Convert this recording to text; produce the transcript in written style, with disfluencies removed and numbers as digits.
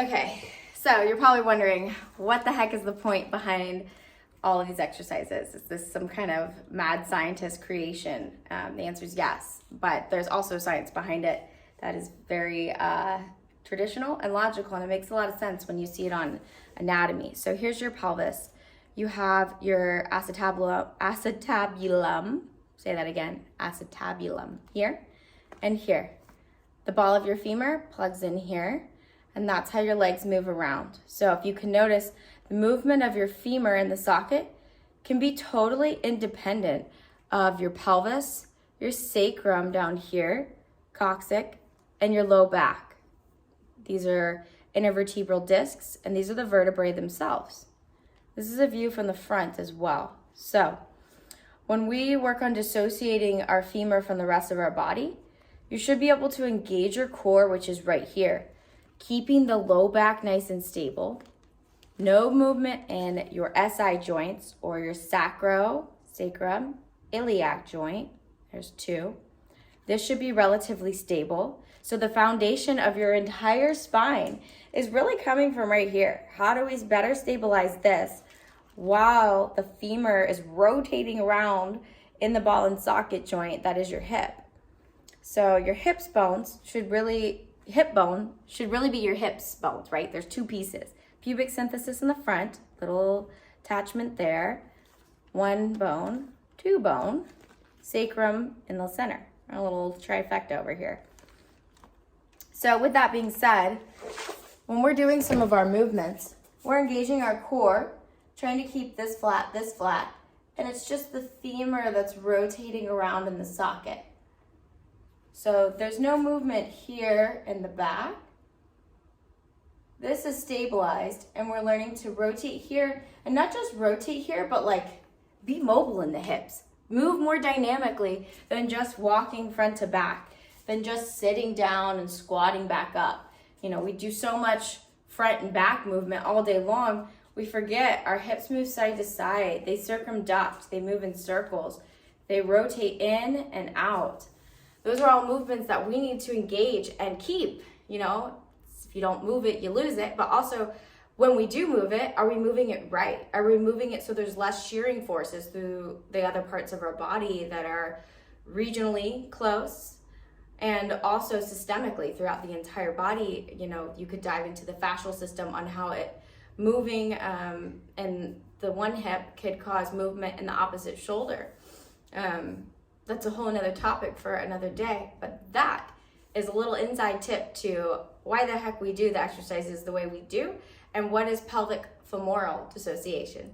Okay, so you're probably wondering, what the heck is the point behind all of these exercises? Is this some kind of mad scientist creation? The answer is yes, but there's also science behind it that is very traditional and logical, and it makes a lot of sense when you see it on anatomy. So here's your pelvis. You have your acetabulum, say that again, acetabulum, here and here. The ball of your femur plugs in here, and that's how your legs move around. So if you can notice, the movement of your femur in the socket can be totally independent of your pelvis, your sacrum down here, coccyx, and your low back. These are intervertebral discs, and these are the vertebrae themselves. This is a view from the front as well. So when we work on dissociating our femur from the rest of our body, you should be able to engage your core, which is right here, keeping the low back nice and stable. No movement in your SI joints or your sacrum, iliac joint. There's two. This should be relatively stable. So the foundation of your entire spine is really coming from right here. How do we better stabilize this while the femur is rotating around in the ball and socket joint that is your hip? So your hip bone should really be your hips bones, right? There's two pieces. Pubic symphysis in the front, little attachment there. One bone, two bone, sacrum in the center. A little trifecta over here. So with that being said, when we're doing some of our movements, we're engaging our core, trying to keep this flat, and it's just the femur that's rotating around in the socket. So there's no movement here in the back. This is stabilized, and we're learning to rotate here, and not just rotate here, but like be mobile in the hips. Move more dynamically than just walking front to back, than just sitting down and squatting back up. You know, we do so much front and back movement all day long, we forget our hips move side to side. They circumduct, they move in circles. They rotate in and out. Those are all movements that we need to engage and keep. You know, if you don't move it, you lose it. But also, when we do move it, are we moving it right? Are we moving it so there's less shearing forces through the other parts of our body that are regionally close and also systemically throughout the entire body? You know, you could dive into the fascial system on how it moving in the one hip could cause movement in the opposite shoulder. That's a whole another topic for another day, but that is a little inside tip to why the heck we do the exercises the way we do and what is pelvic femoral dissociation.